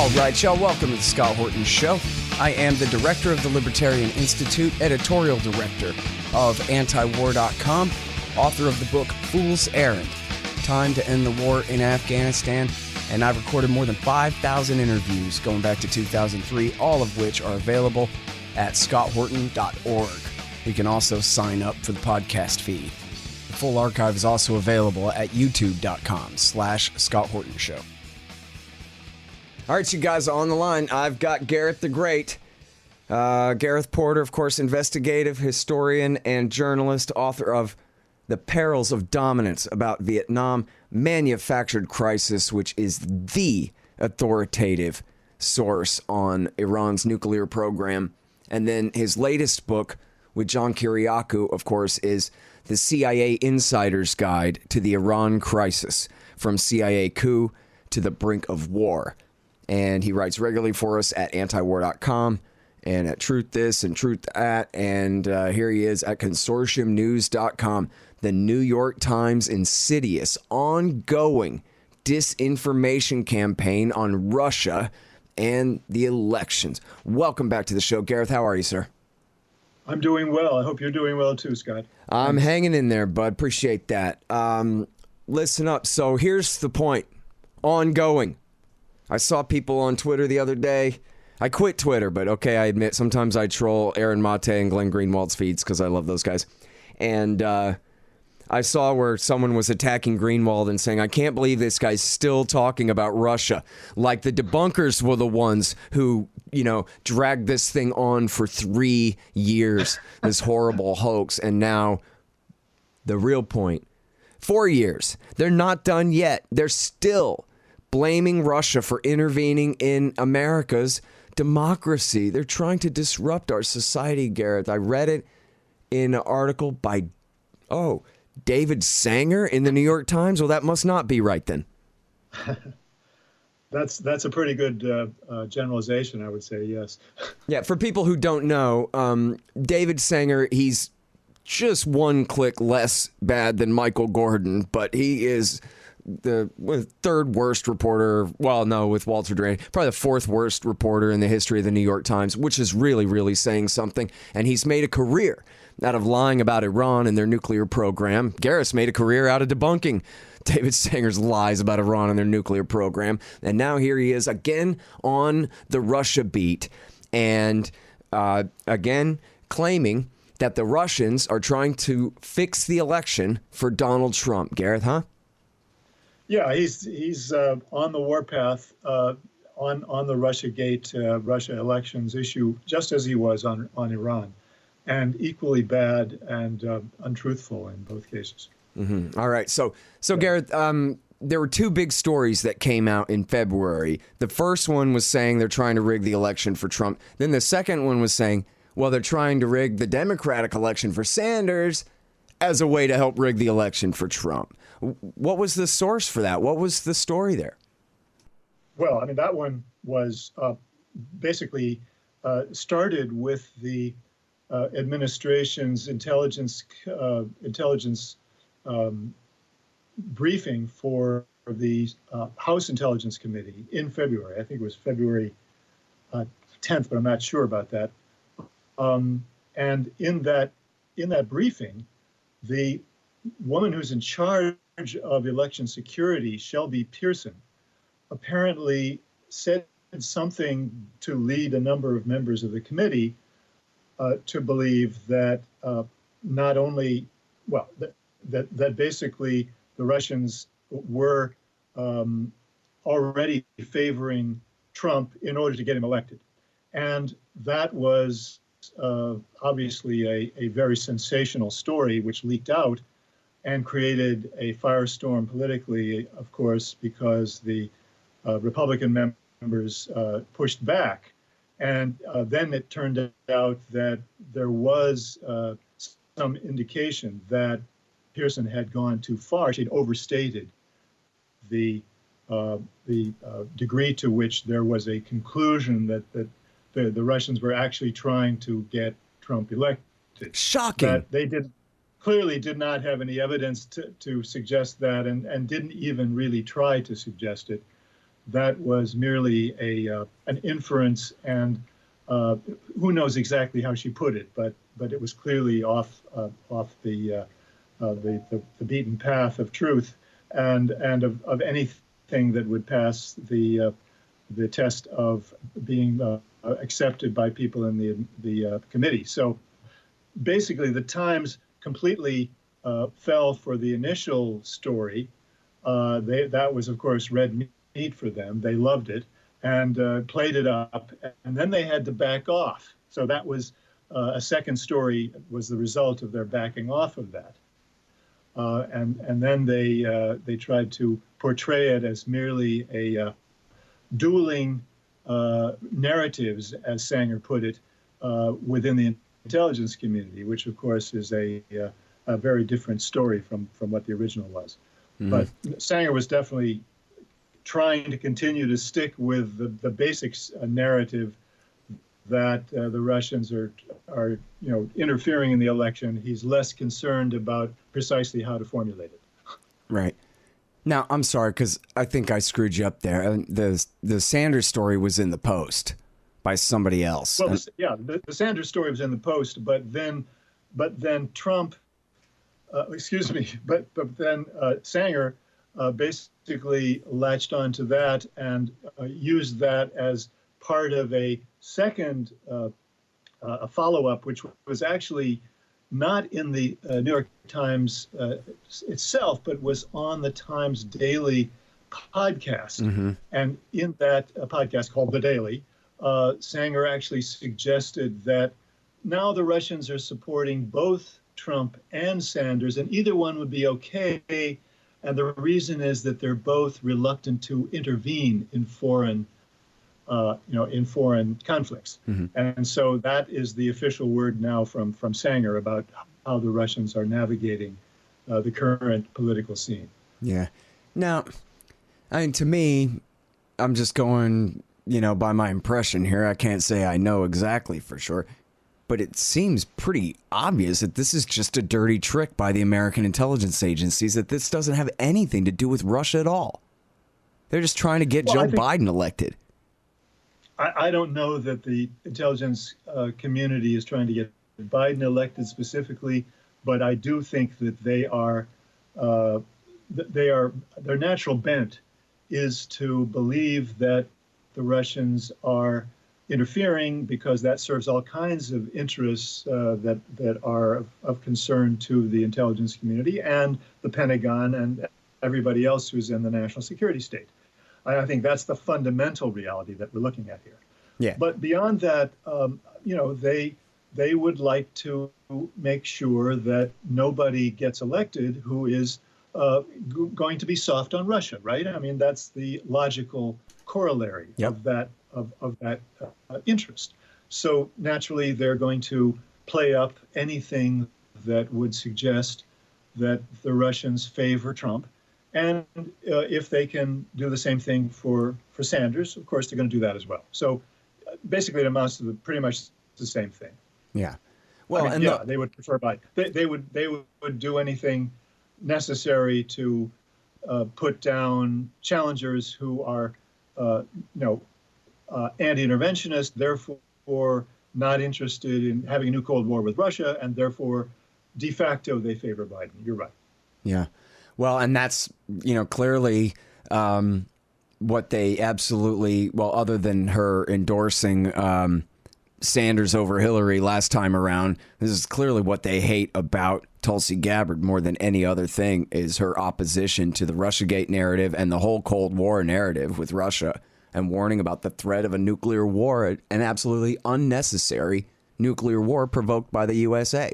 All right, y'all, welcome to the Scott Horton Show. I am the director of the Libertarian Institute, editorial director of antiwar.com, author of the book Fool's Errand, Time to End the War in Afghanistan, and I've recorded more than 5,000 interviews going back to 2003, all of which are available at scotthorton.org. You can also sign up for the podcast feed. The full archive is also available at youtube.com/Scott Horton Show. All right, you guys, on the line, I've got Gareth the Great. Gareth Porter, of course, investigative historian and journalist, author of The Perils of Dominance about Vietnam, Manufactured Crisis, which is the authoritative source on Iran's nuclear program. And then his latest book with John Kiriakou, of course, is The CIA Insider's Guide to the Iran Crisis, from CIA coup to the brink of war. And he writes regularly for us at antiwar.com and at Truth This and Truth That. And here he is at consortiumnews.com. The New York Times' insidious, ongoing disinformation campaign on Russia and the elections. Welcome back to the show. Gareth, how are you, sir? I'm doing well. I hope you're doing well too, Scott. I'm hanging in there, bud. Appreciate that. Listen up. So here's the point. Ongoing. I saw people on Twitter the other day. I quit Twitter, but okay, I admit sometimes I troll Aaron Mate and Glenn Greenwald's feeds because I love those guys. And I saw where someone was attacking Greenwald and saying, I can't believe this guy's still talking about Russia. Like the debunkers were the ones who, dragged this thing on for 3 years, this horrible hoax. And now the real point, 4 years. They're not done yet. They're still blaming Russia for intervening in America's democracy. They're trying to disrupt our society, Gareth. I read it in an article by, David Sanger in the New York Times. Well, that must not be right then. That's a pretty good generalization, I would say, yes. Yeah, for people who don't know, David Sanger, he's just one click less bad than Michael Gordon, but he is the third worst reporter, with Walter Duranty, probably the fourth worst reporter in the history of the New York Times, which is really, really saying something. And he's made a career out of lying about Iran and their nuclear program. Gareth's made a career out of debunking David Sanger's lies about Iran and their nuclear program. And now here he is again on the Russia beat, and again claiming that the Russians are trying to fix the election for Donald Trump. Gareth, huh? Yeah, he's on the warpath on the Russiagate, Russia elections issue, just as he was on Iran, and equally bad and untruthful in both cases. Mm-hmm. All right. So Gareth, there were two big stories that came out in February. The first one was saying they're trying to rig the election for Trump. Then the second one was saying, well, they're trying to rig the Democratic election for Sanders as a way to help rig the election for Trump. What was the source for that? What was the story there? Well, I mean, that one was basically started with the administration's intelligence briefing for the House Intelligence Committee in February. I think it was February 10th, but I'm not sure about that. And in that briefing, the woman who's in charge of election security, Shelby Pearson, apparently said something to lead a number of members of the committee to believe that not only, that basically the Russians were already favoring Trump in order to get him elected. And that was obviously a very sensational story, which leaked out and created a firestorm politically, of course, because the Republican members pushed back. And then it turned out that there was some indication that Pearson had gone too far. She'd overstated the degree to which there was a conclusion that the Russians were actually trying to get Trump elected. Shocking. That they clearly did not have any evidence to suggest that, and didn't even really try to suggest it. that was merely an inference, and who knows exactly how she put it, but it was clearly off the beaten path of truth, and of anything that would pass the test of being accepted by people in the committee. So basically, the Times completely fell for the initial story. That was, of course, red meat for them. They loved it and played it up, and then they had to back off. So that was a second story was the result of their backing off of that. And then they tried to portray it as merely a dueling narratives, as Sanger put it, within the intelligence community, which of course is a very different story from what the original was. Mm-hmm. But Sanger was definitely trying to continue to stick with the basic narrative that the Russians are interfering in the election. He's less concerned about precisely how to formulate it. Right. Now, I'm sorry, because I think I screwed you up there. The Sanders story was in the Post by somebody else. Well, the Sanders story was in the Post, but then Trump, then Sanger basically latched onto that and used that as part of a second a follow-up, which was actually not in the New York Times itself, but was on the Times Daily podcast. Mm-hmm. And in that podcast called The Daily, Sanger actually suggested that now the Russians are supporting both Trump and Sanders, and either one would be okay. And the reason is that they're both reluctant to intervene in foreign conflicts. Mm-hmm. And so that is the official word now from Sanger about how the Russians are navigating the current political scene. Yeah. Now, I mean, to me, I'm just going, by my impression here. I can't say I know exactly for sure, but it seems pretty obvious that this is just a dirty trick by the American intelligence agencies, that this doesn't have anything to do with Russia at all. They're just trying to get Joe Biden elected. I don't know that the intelligence community is trying to get Biden elected specifically, but I do think that their natural bent is to believe that the Russians are interfering because that serves all kinds of interests that are of concern to the intelligence community and the Pentagon and everybody else who's in the national security state. I think that's the fundamental reality that we're looking at here. Yeah. But beyond that, they would like to make sure that nobody gets elected who is going to be soft on Russia, right? I mean, that's the logical corollary of that interest. So naturally, they're going to play up anything that would suggest that the Russians favor Trump. And if they can do the same thing for Sanders, of course, they're going to do that as well. So basically, it amounts to pretty much the same thing. Yeah. Well, they would prefer Biden. They would do anything necessary to put down challengers who are, anti-interventionist, therefore not interested in having a new Cold War with Russia, and therefore de facto they favor Biden. You're right. Yeah. Well, and that's, clearly what they absolutely, well, other than her endorsing Sanders over Hillary last time around, this is clearly what they hate about Tulsi Gabbard more than any other thing, is her opposition to the Russiagate narrative and the whole Cold War narrative with Russia, and warning about the threat of a nuclear war, an absolutely unnecessary nuclear war provoked by the USA.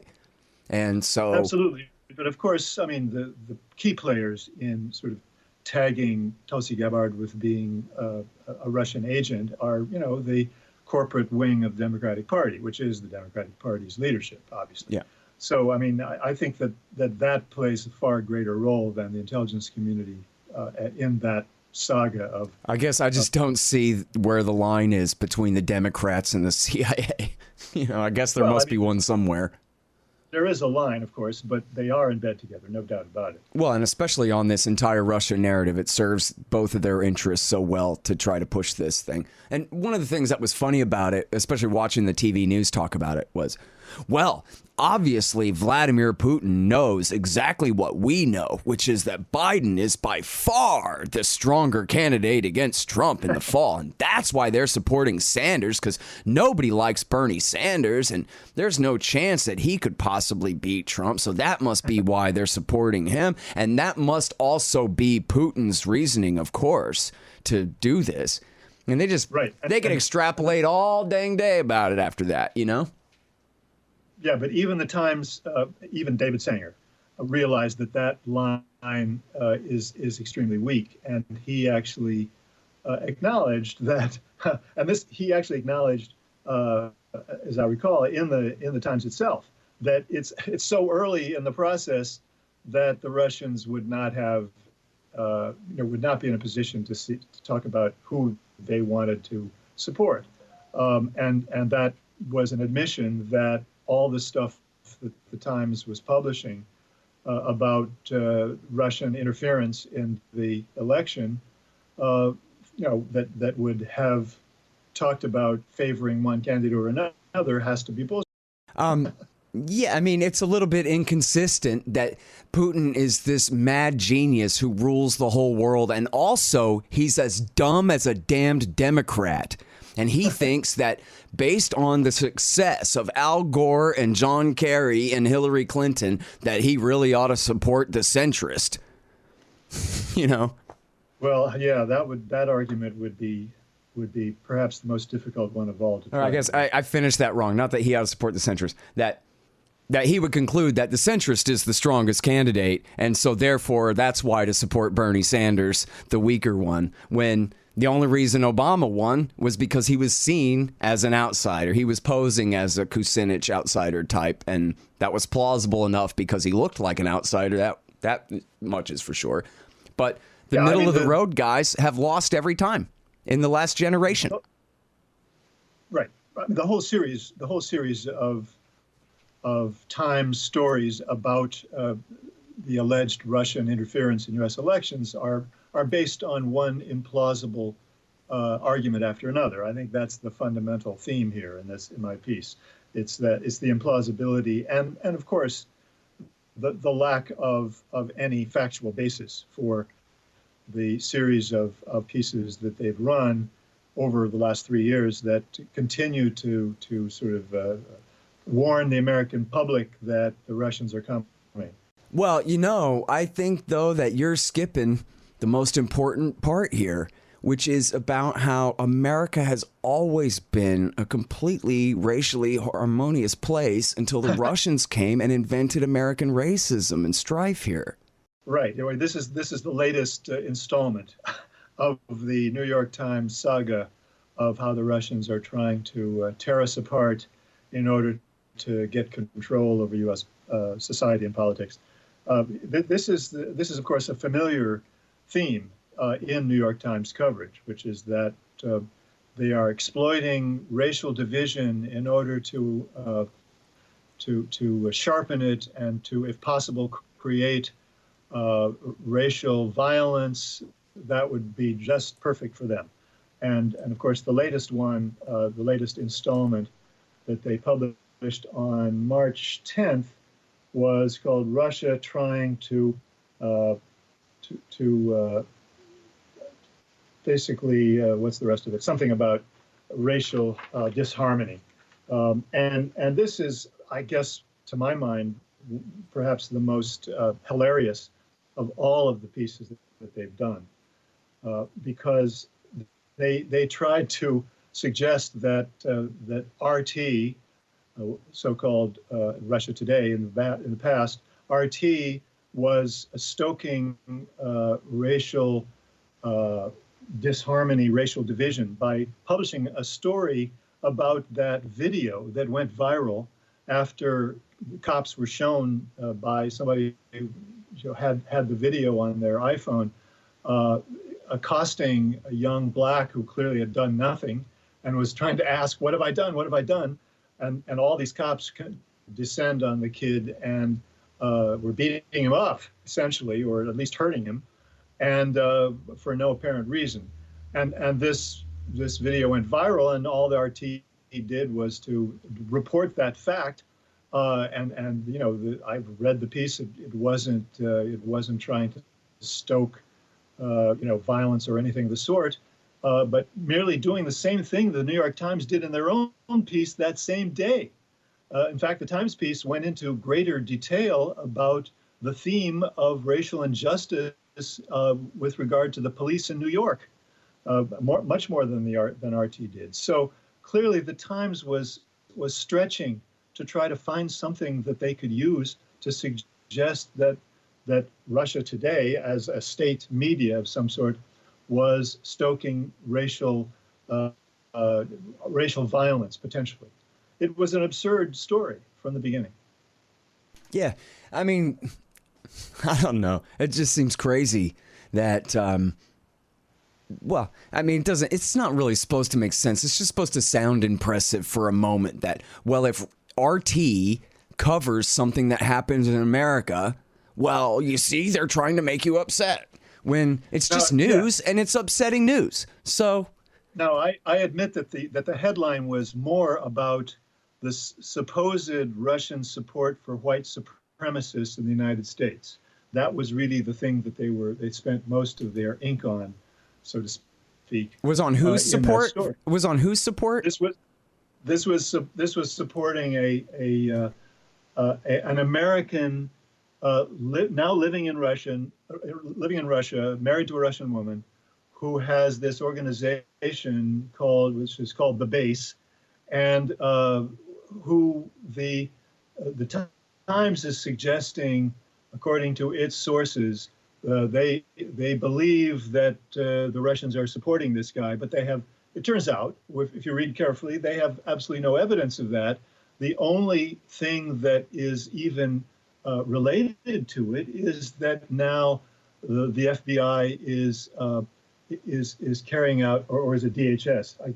And so... Absolutely. But of course, I mean, the key players in sort of tagging Tulsi Gabbard with being a Russian agent are, the corporate wing of the Democratic Party, which is the Democratic Party's leadership, obviously. Yeah. So, I mean, I think that plays a far greater role than the intelligence community in that saga of... I guess I just don't see where the line is between the Democrats and the CIA. I guess there must be one somewhere. there is a line, of course, but they are in bed together, no doubt about it. Well, and especially on this entire Russia narrative, it serves both of their interests so well to try to push this thing. And one of the things that was funny about it, especially watching the TV news talk about it, was, well, obviously Vladimir Putin knows exactly what we know, which is that Biden is by far the stronger candidate against Trump in the fall. And that's why they're supporting Sanders, because nobody likes Bernie Sanders, and there's no chance that he could possibly beat Trump. So that must be why they're supporting him. And that must also be Putin's reasoning, of course, to do this. And they just, they can extrapolate all dang day about it after that, you know? Yeah, but even the Times, even David Sanger, realized that that line is extremely weak, and he actually acknowledged that, and this he actually acknowledged, as I recall, in the Times itself, that it's so early in the process that the Russians would not have, would not be in a position to talk about who they wanted to support, and that was an admission that all the stuff that the Times was publishing about Russian interference in the election, that would have talked about favoring one candidate or another has to be bullshit. Yeah, I mean, it's a little bit inconsistent that Putin is this mad genius who rules the whole world, and also he's as dumb as a damned Democrat. And he thinks that based on the success of Al Gore and John Kerry and Hillary Clinton, that he really ought to support the centrist. You know? Well, yeah, that argument would be perhaps the most difficult one of all. I guess I finished that wrong. Not that he ought to support the centrist. That he would conclude that the centrist is the strongest candidate, and so therefore that's why to support Bernie Sanders, the weaker one, when the only reason Obama won was because he was seen as an outsider. He was posing as a Kucinich outsider type, and that was plausible enough because he looked like an outsider. That much is for sure. But the middle of the road guys have lost every time in the last generation. Right. The whole series of Times stories about the alleged Russian interference in U.S. elections are based on one implausible argument after another. I think that's the fundamental theme here in my piece. It's the implausibility and of course the lack of any factual basis for the series of pieces that they've run over the last 3 years that continue to sort of warn the American public that the Russians are coming. Well, I think though that you're skipping the most important part here, which is about how America has always been a completely racially harmonious place until the Russians came and invented American racism and strife here. Right. This is the latest installment of the New York Times saga of how the Russians are trying to tear us apart in order to get control over U.S. Society and politics. This is of course a familiar theme in New York Times coverage, which is that they are exploiting racial division in order to sharpen it and to, if possible, create racial violence that would be just perfect for them. And of course, the latest one, the latest installment that they published on March 10th was called Russia Trying to basically, what's the rest of it? Something about racial disharmony. And this is, I guess, to my mind, perhaps the most hilarious of all of the pieces that they've done, because they tried to suggest that that RT, so-called Russia Today in the past, RT was stoking racial disharmony, racial division by publishing a story about that video that went viral after cops were shown by somebody who had the video on their iPhone accosting a young black who clearly had done nothing and was trying to ask, what have I done? What have I done? And all these cops descend on the kid and were beating him up, essentially, or at least hurting him, and for no apparent reason. And this video went viral, and all the RT did was to report that fact. And you know, I've read the piece. It wasn't trying to stoke you know, violence or anything of the sort, but merely doing the same thing the New York Times did in their own piece that same day. In fact, the Times piece went into greater detail about the theme of racial injustice with regard to the police in New York, much more than RT did. So clearly, the Times was stretching to try to find something that they could use to suggest that Russia Today, as a state media of some sort, was stoking racial violence potentially. It was an absurd story from the beginning. Yeah, I mean, I don't know. It just seems crazy that, well, I mean, it's not really supposed to make sense. It's just supposed to sound impressive for a moment that, well, if RT covers something that happens in America, well, you see, they're trying to make you upset when it's just news, and it's upsetting news. So, now I admit that the headline was more about the supposed Russian support for white supremacists in the United States. That was really the thing that they spent most of their ink on, so to speak. Was on whose support? Was on whose support? This was supporting an American now living in Russia, married to a Russian woman, who has this organization which is called The Base, and who the Times is suggesting, according to its sources, they believe that the Russians are supporting this guy, but they have. It turns out, if you read carefully, they have absolutely no evidence of that. The only thing that is even related to it is that now the FBI is carrying out, or is it DHS? I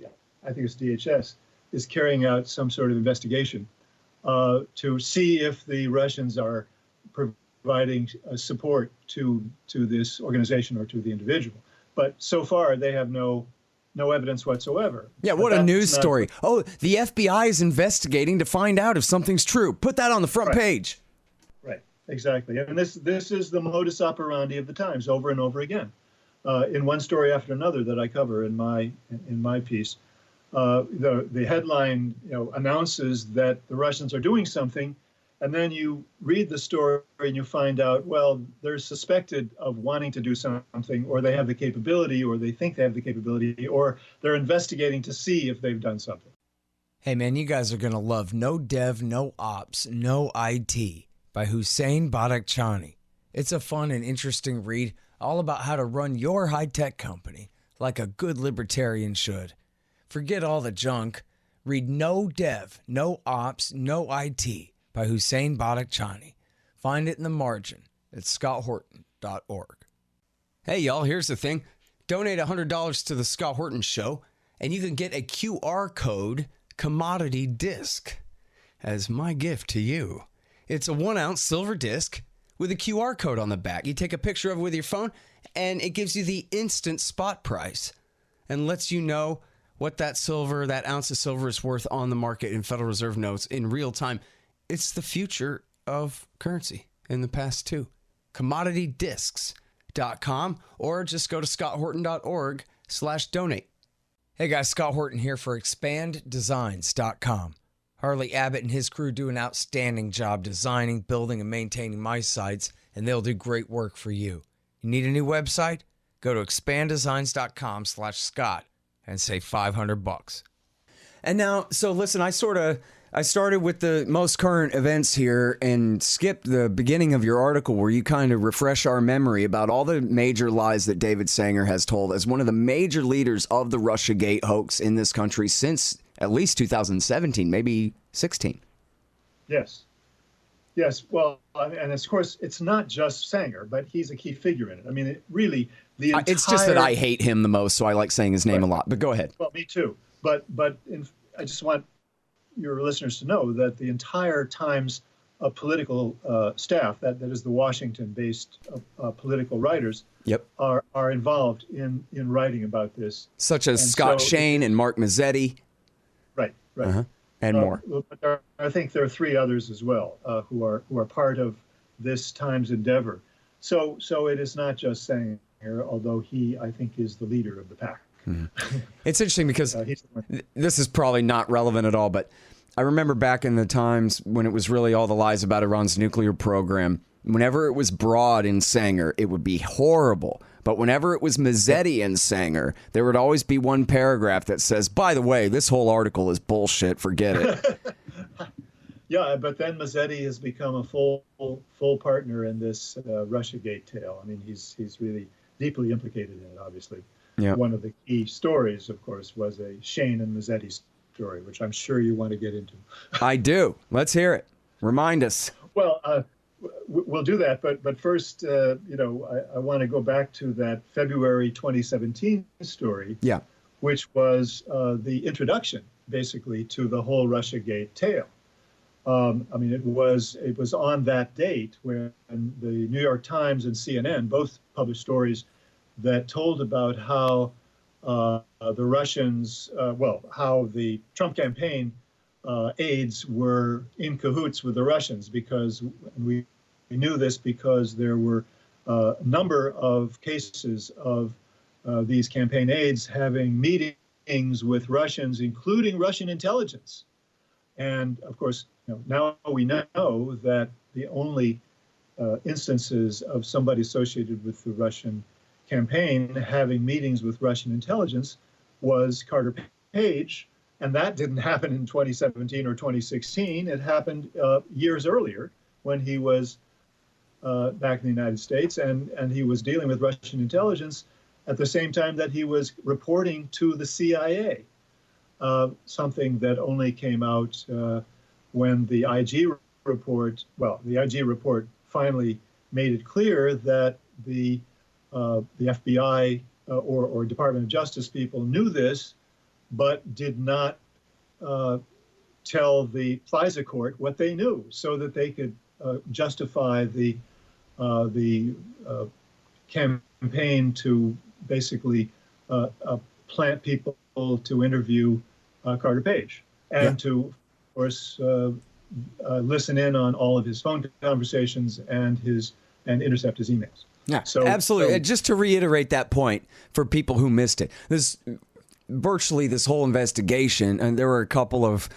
think it's DHS is carrying out some sort of investigation to see if the Russians are providing support to this organization or to the individual. But so far, they have no evidence whatsoever. Yeah, what a news story. Oh, the FBI is investigating to find out if something's true. Put that on the front page. Right, exactly. And this is the modus operandi of the Times over and over again. In one story after another that I cover in my piece, the headline announces that the Russians are doing something, and then you read the story and you find out, well, they're suspected of wanting to do something, or they have the capability, or they think they have the capability, or they're investigating to see if they've done something. Hey, man, you guys are going to love No Dev, No Ops, No IT by Hussein Badakhshani. It's a fun and interesting read all about how to run your high-tech company like a good libertarian should. Forget all the junk. Read No Dev, No Ops, No IT by Hussein Badakhshani. Find it in the margin at scotthorton.org. Hey, y'all, here's the thing. Donate $100 to the Scott Horton Show, and you can get a QR code commodity disc as my gift to you. It's a 1-ounce silver disc with a QR code on the back. You take a picture of it with your phone, and it gives you the instant spot price and lets you know what that ounce of silver is worth on the market in Federal Reserve notes in real time. It's the future of currency in the past, too. CommodityDiscs.com, or just go to scotthorton.org/donate. Hey guys, Scott Horton here for ExpandDesigns.com. Harley Abbott and his crew do an outstanding job designing, building, and maintaining my sites, and they'll do great work for you. You need a new website? Go to ExpandDesigns.com/Scott and save $500. And now, so listen, I started with the most current events here and skipped the beginning of your article where you kind of refresh our memory about all the major lies that David Sanger has told as one of the major leaders of the Russiagate hoax in this country since at least 2017, maybe 16. Yes. Well, and of course, it's not just Sanger, but he's a key figure in it. I mean, it's just that I hate him the most, so I like saying his name a lot. But go ahead. Well, me too. But I just want your listeners to know that the entire Times political staff, that is the Washington-based political writers, Yep. are involved in writing about this. Such as Scott Shane and Mark Mazzetti. Right. And more. But I think there are three others as well who are part of this Times endeavor. So it is not just Sanger, although he, I think, is the leader of the pack. It's interesting because this is probably not relevant at all, but I remember back in the times when it was really all the lies about Iran's nuclear program, whenever it was Broad and Sanger, it would be horrible. But whenever it was Mazzetti and Sanger, there would always be one paragraph that says, by the way, this whole article is bullshit, forget it. Yeah, but then Mazzetti has become a full partner in this Russiagate tale. I mean, he's really deeply implicated in it, obviously. Yeah. One of the key stories, of course, was a Shane and Mazzetti story, which I'm sure you want to get into. I do. Let's hear it. Remind us. Well, we'll do that. But first, I want to go back to that February 2017 story, which was the introduction, basically, to the whole Russiagate tale. I mean, it was on that date when the New York Times and CNN both published stories that told about how the Russians, how the Trump campaign aides were in cahoots with the Russians, because we knew this because there were a number of cases of these campaign aides having meetings with Russians, including Russian intelligence. And of course, now we know that the only instances of somebody associated with the Russian campaign having meetings with Russian intelligence was Carter Page, and that didn't happen in 2017 or 2016. It happened years earlier when he was back in the United States, and he was dealing with Russian intelligence at the same time that he was reporting to the CIA, something that only came out when the IG report finally made it clear that the FBI or Department of Justice people knew this, but did not tell the FISA court what they knew, so that they could justify the campaign to basically plant people to interview Carter Page and to, of course, listen in on all of his phone conversations and intercept his emails. Yeah, so, absolutely. Just to reiterate that point for people who missed it, virtually this whole investigation, and there were a couple of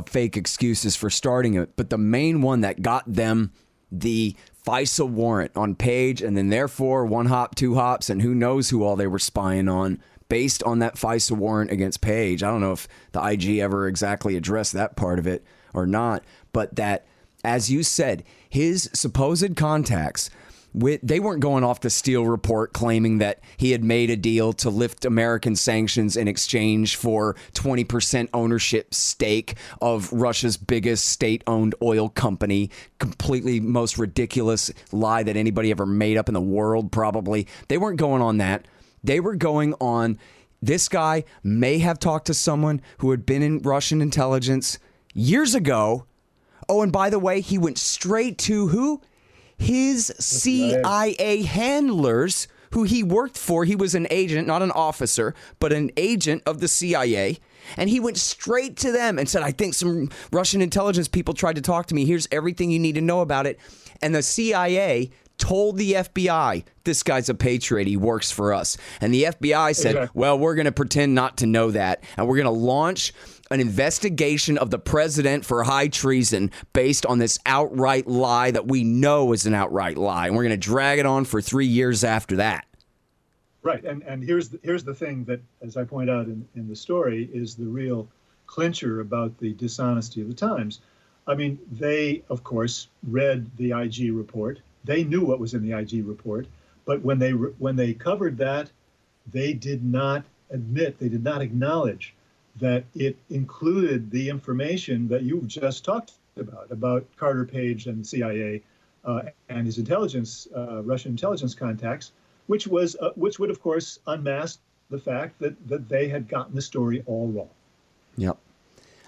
fake excuses for starting it, but the main one that got them the FISA warrant on Page, and then therefore 1 hop, 2 hops, and who knows who all they were spying on based on that FISA warrant against Page. I don't know if the IG ever exactly addressed that part of it or not, but that, as you said, his supposed contacts, they weren't going off the Steele report claiming that he had made a deal to lift American sanctions in exchange for 20% ownership stake of Russia's biggest state-owned oil company. Completely most ridiculous lie that anybody ever made up in the world, probably. They weren't going on that. They were going on, this guy may have talked to someone who had been in Russian intelligence years ago. Oh, and by the way, he went straight to who? His CIA handlers who he worked for. He was an agent, not an officer, but an agent of the CIA. And he went straight to them and said, I think some Russian intelligence people tried to talk to me. Here's everything you need to know about it. And the CIA told the FBI, this guy's a patriot, he works for us. And the FBI said, well, we're going to pretend not to know that. And we're going to launch an investigation of the president for high treason based on this outright lie that we know is an outright lie. And we're going to drag it on for 3 years after that. Right. And here's the thing that, as I point out in the story, is the real clincher about the dishonesty of the Times. I mean, they, of course, read the IG report. They knew what was in the IG report. But when they covered that, they did not acknowledge that it included the information that you've just talked about Carter Page and the CIA and his intelligence, Russian intelligence contacts, which would, of course, unmask the fact that they had gotten the story all wrong. Yep.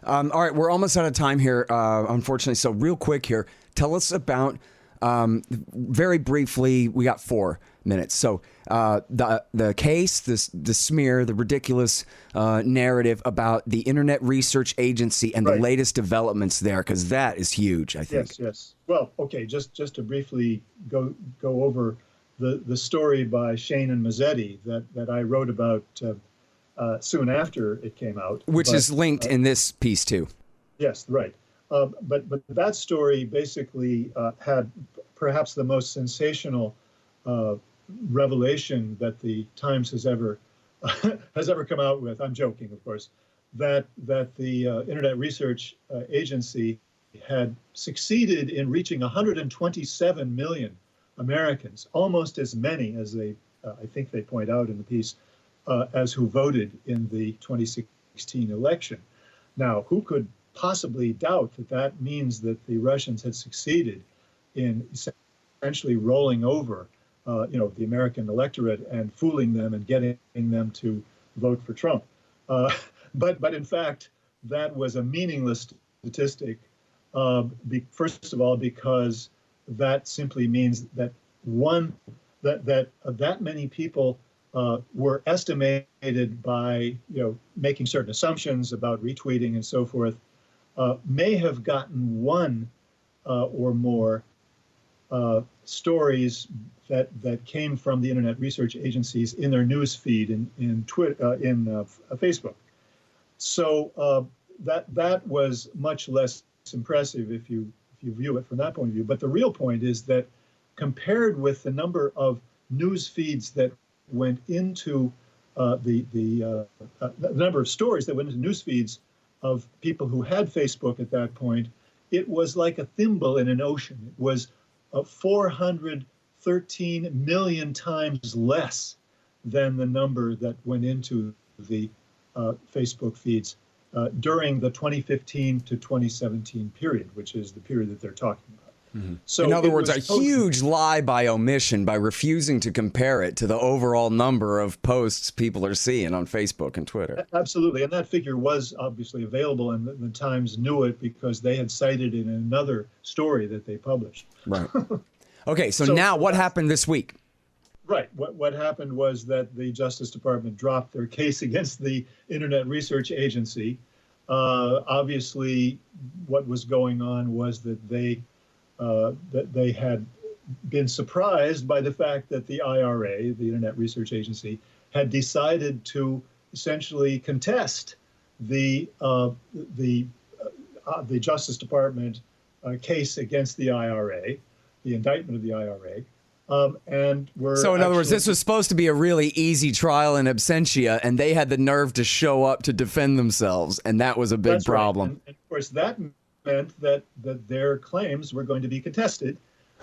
All right, we're almost out of time here, unfortunately. So real quick here, tell us about, very briefly, we got 4 minutes. So the case, the smear, the ridiculous narrative about the Internet Research Agency and the latest developments there, because that is huge, I think. Yes. Well, okay, just to briefly go over the story by Shane and Mazzetti that I wrote about soon after it came out. Which is linked in this piece, too. Yes, right. But that story basically had perhaps the most sensational revelation that the Times has ever come out with. I'm joking, of course. That the Internet Research Agency had succeeded in reaching 127 million Americans, almost as many as I think they point out in the piece, as who voted in the 2016 election. Now, who could possibly doubt that means that the Russians had succeeded in essentially rolling over, the American electorate and fooling them and getting them to vote for Trump? But in fact, that was a meaningless statistic. First of all, because that simply means that that many people were estimated by making certain assumptions about retweeting and so forth, may have gotten one or more stories that came from the Internet Research Agencies in their news feed in Twitter, in Facebook. So that was much less impressive if you view it from that point of view. But the real point is that compared with the number of news feeds that went into the number of stories that went into news feeds of people who had Facebook at that point, it was like a thimble in an ocean. It was 413 million times less than the number that went into the Facebook feeds during the 2015 to 2017 period, which is the period that they're talking about. Mm-hmm. So in other words, a huge lie by omission by refusing to compare it to the overall number of posts people are seeing on Facebook and Twitter. Absolutely. And that figure was obviously available, and the Times knew it because they had cited it in another story that they published. Right. Okay, so now what happened this week? Right. What happened was that the Justice Department dropped their case against the Internet Research Agency. Obviously, what was going on was that they had been surprised by the fact that the IRA, the Internet Research Agency, had decided to essentially contest the Justice Department case against the IRA, the indictment of the IRA. And so in other words, this was supposed to be a really easy trial in absentia, and they had the nerve to show up to defend themselves, and that was a big problem. Right. And of course, that meant that their claims were going to be contested.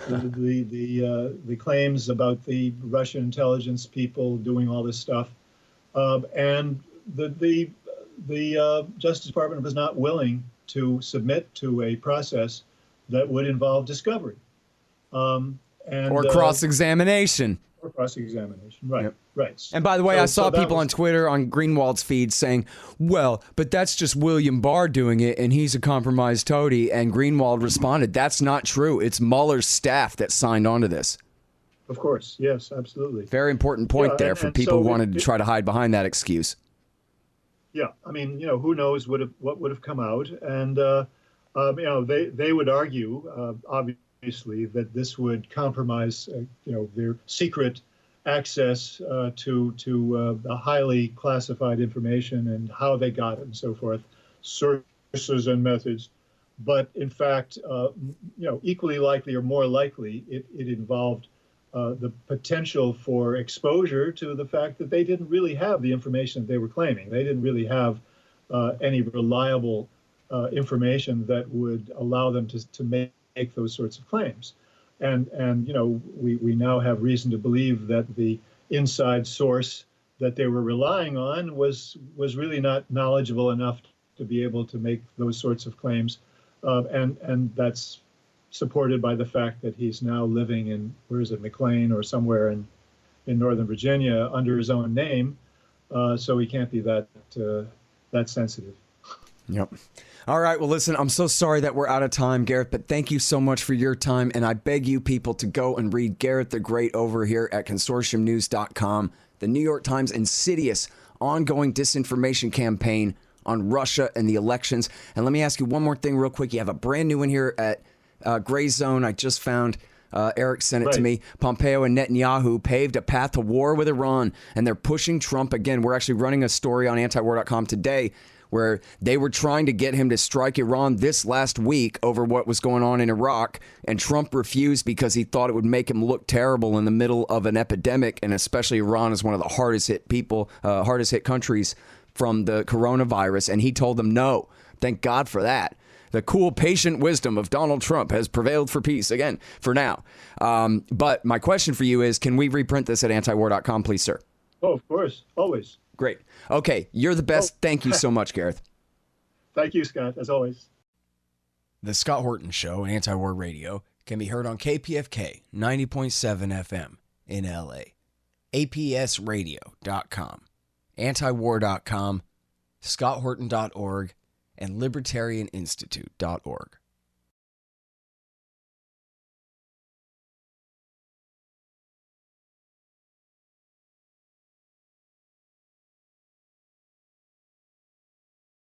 The claims about the Russian intelligence people doing all this stuff, and the Justice Department was not willing to submit to a process that would involve discovery. Or cross-examination. Or cross-examination, right, yep. Right. And by the way, I saw people on Twitter, on Greenwald's feed saying, well, but that's just William Barr doing it, and he's a compromised toady. And Greenwald responded, that's not true. It's Mueller's staff that signed on to this. Of course, yes, absolutely. Very important point there for people who wanted to try to hide behind that excuse. Yeah, I mean, who knows what would have come out. And, they would argue, obviously, that this would compromise, their secret access to highly classified information and how they got it and so forth, sources and methods. But in fact, equally likely or more likely, it involved the potential for exposure to the fact that they didn't really have the information that they were claiming. They didn't really have any reliable information that would allow them to make those sorts of claims. And we now have reason to believe that the inside source that they were relying on was really not knowledgeable enough to be able to make those sorts of claims. And that's supported by the fact that he's now living in, McLean or somewhere in Northern Virginia under his own name. So he can't be that sensitive. Yep. All right. Well, listen, I'm so sorry that we're out of time, Gareth, but thank you so much for your time. And I beg you people to go and read Gareth the Great over here at consortiumnews.com, the New York Times insidious ongoing disinformation campaign on Russia and the elections. And let me ask you one more thing real quick. You have a brand new one here at Gray Zone. I just found Eric sent it to me. Pompeo and Netanyahu paved a path to war with Iran, and they're pushing Trump again. We're actually running a story on antiwar.com today where they were trying to get him to strike Iran this last week over what was going on in Iraq, and Trump refused because he thought it would make him look terrible in the middle of an epidemic, and especially Iran is one of the hardest hit countries from the coronavirus, and he told them no. Thank God for that. The cool, patient wisdom of Donald Trump has prevailed for peace again, for now. But my question for you is, can we reprint this at antiwar.com, please, sir? Oh, of course. Always. Great. Okay. You're the best. Thank you so much, Gareth. Thank you, Scott, as always. The Scott Horton Show, Anti-War Radio, can be heard on KPFK 90.7 FM in LA, APSradio.com, antiwar.com, scotthorton.org, and libertarianinstitute.org.